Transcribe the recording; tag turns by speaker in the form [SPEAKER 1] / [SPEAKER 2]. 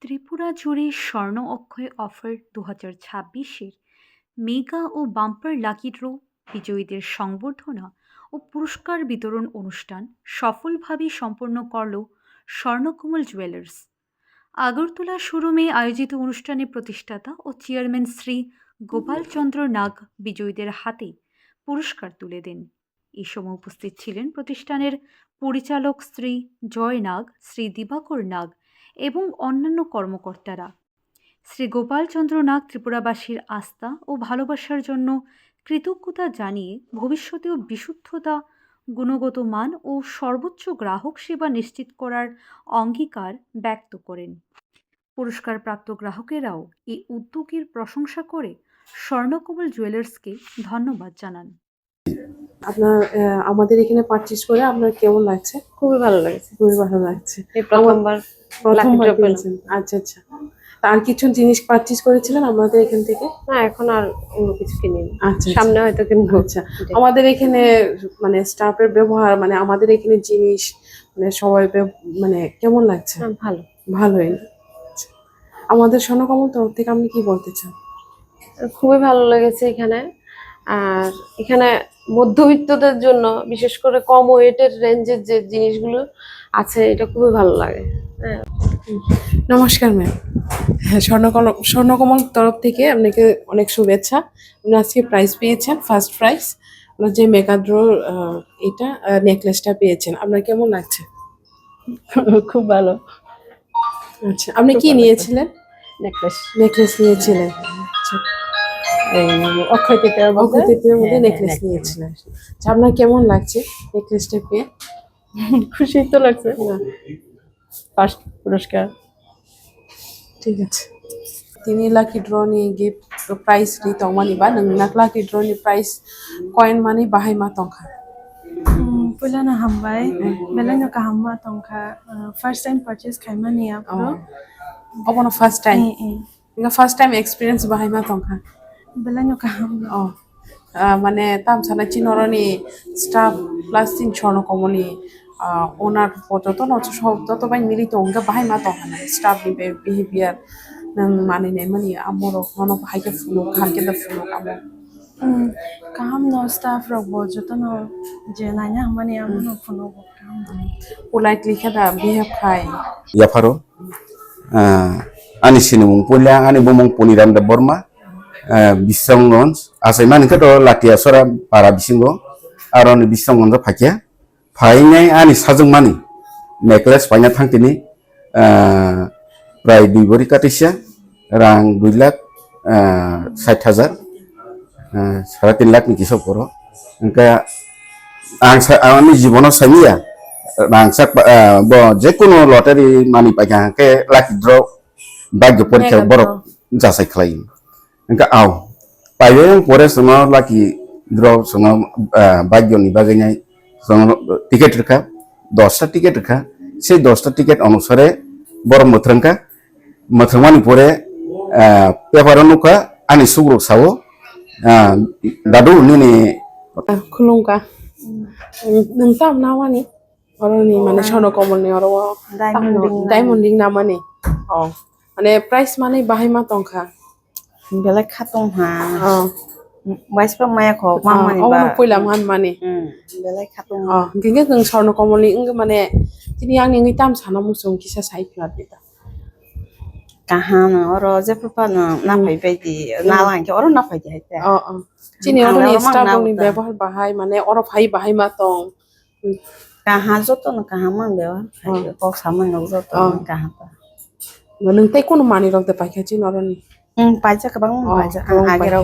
[SPEAKER 1] ত্রিপুরা জুড়ে স্বর্ণ অক্ষয় offer 2026-এর mega ও bumper lucky draw বিজয়ীদের সংবর্ধনা ও পুরস্কার বিতরণ অনুষ্ঠান সফলভাবে সম্পন্ন করল স্বর্ণকমল জুয়েলার্স। আগরতলা শোরুমে আয়োজিত অনুষ্ঠানে প্রতিষ্ঠাতা ও চেয়ারম্যান শ্রী গোপালচন্দ্র নাগ বিজয়ীদের হাতে পুরস্কার তুলে দেন। এই সময় উপস্থিত ছিলেন প্রতিষ্ঠানের পরিচালক শ্রী জয় নাগ, শ্রী দিবাকর নাগ এবং অন্যান্য কর্মকর্তারা। শ্রী গোপালচন্দ্র নাগ ত্রিপুরাবাসীর আস্থা ও ভালোবাসার জন্য কৃতজ্ঞতা জানিয়ে ভবিষ্যতেও বিশুদ্ধতা, গুণগত মান ও সর্বোচ্চ গ্রাহক সেবা নিশ্চিত করার অঙ্গীকার ব্যক্ত করেন। পুরস্কারপ্রাপ্ত গ্রাহকেরাও এই উদ্যোগের প্রশংসা করে স্বর্ণকমল জুয়েলার্সকে ধন্যবাদ জানান।
[SPEAKER 2] আপনার আমাদের এখানে পারচেজ করে আপনার কেমন লাগছে?
[SPEAKER 3] খুবই ভালো লাগছে।
[SPEAKER 2] খুবই ভালো লাগছে।
[SPEAKER 3] এই প্রথমবার
[SPEAKER 2] পেয়েছেন? আচ্ছা আচ্ছা। আর কিছু জিনিস পারচেজ করেছিলেন আমাদের এখান থেকে?
[SPEAKER 3] না, এখন আর অন্য কিছু কিনিনি।
[SPEAKER 2] আচ্ছা,
[SPEAKER 3] সামনে হয়তো কিনবো।
[SPEAKER 2] আচ্ছা। আমাদের এখানে মানে স্টাফের ব্যবহার, মানে আমাদের এখানে জিনিস মানে সবাই মানে কেমন লাগছে?
[SPEAKER 3] ভালো,
[SPEAKER 2] ভালোই। আচ্ছা। আমাদের স্বর্ণকমল তরফ থেকে আপনি কি বলতে চান?
[SPEAKER 3] খুবই ভালো লেগেছে এখানে। আর এখানে মধ্যবিত্তদের জন্য বিশেষ করে কম ওয়েটের রেঞ্জের যে জিনিসগুলো আছে এটা খুবই ভালো লাগে। হ্যাঁ,
[SPEAKER 2] নমস্কার ম্যাম। হ্যাঁ, স্বর্ণকমল তরফ থেকে আপনাকে অনেক শুভেচ্ছা। আপনি আজকে প্রাইজ পেয়েছেন, ফার্স্ট প্রাইজ। আপনার যে মেগা ড্র এটা নেকলেসটা পেয়েছেন, আপনার কেমন লাগছে?
[SPEAKER 3] খুব ভালো।
[SPEAKER 2] আচ্ছা, আপনি কি নিয়েছিলেন? নেকলেস নিয়েছিলেন। আচ্ছা,
[SPEAKER 3] অক্ষয় তৃতীয়ার
[SPEAKER 2] মধ্যে নেকলেস নিয়েছিলেন। আচ্ছা, আপনার কেমন লাগছে নেকলেসটা পেয়ে?
[SPEAKER 3] খুশি তো লাগছে। ফার্স্ট পুরস্কার।
[SPEAKER 2] ঠিক আছে। Tini lucky draw ni give prize ri tongmani ba nak lucky draw ni prize coin mani bahai ma tongkha.
[SPEAKER 4] Pula na hambai belang no kahamma tongkha first time purchase khaima ni apro
[SPEAKER 2] Obono first time. Nga first time experience bahai ma tongkha.
[SPEAKER 4] belang no kahamma
[SPEAKER 2] মানে তাম ছানা চিনরনি staff plus তিন স্বর্ণকমলি ওনার পর্যটন সব তত by মিলিত অঙ্গা বাহাই মা তখন staff ni behavior nang mani ne mani amoro hono bahai ke fulo khan ke da fulo amo
[SPEAKER 4] kaham no staff rok bo joto no je nanya hamani amono phono bo kaham
[SPEAKER 2] politely ke da behave khai
[SPEAKER 5] Yafaro ani sinumung punya ani bomong Puniram da Burma Bisonggons asai mani ke do latia sora para bisingo aron Bisonggons da phakya phainai ani sajung mani necklace paina thangtini প্রায় 2 বড়ি কাটিছে রাং 2,60,000 3.5 লাখ নি কিছু করো এনকা আমি জীবন সামিয়া রাং সাক যে কোনো লটারি মানি পাইকা কে লাকি ড্র ভাগ্য পরীক্ষা বড় যাচাই খালাই এনকা আও পাইবে পরে সময় লাকি ড্র সময় ভাগ্য নি বাগাইনাই টিকেট রেখা 10টা টিকেট রেখা সেই 10টা টিকেট অনুসারে বড় মথরঙ্কা মথরমানি পরে পেপার নুকা আনি সুগ্রুক সাও দাদু নিনি
[SPEAKER 2] খুলুঙ্কা নংতাম নামানি অরনি মানে স্বর্ণকমল নি অর ডায়মন্ডিং নামানি মানে প্রাইস মানে বাহাই মা Tankha
[SPEAKER 6] belai khatong ha waispa maya kho mamani ba
[SPEAKER 2] পয়লা মান মানে
[SPEAKER 6] belai khatong
[SPEAKER 2] গিগে নং স্বর্ণকমলি মানে তিনি আংনি ngaitam sana musung kisa sai plat bita
[SPEAKER 6] kahan oro je papa na phai bai di na lang ke oro na phai di haite
[SPEAKER 2] chini oro ni staff ni ব্যবহার বাহাই মানে oro phai bahai ma tong
[SPEAKER 6] kahan joto na kahan man ব্যবহার ko saman no joto kahan ta
[SPEAKER 2] nung tai kono mani rok de paikha chin oro ni
[SPEAKER 6] paisa kabang paisa agera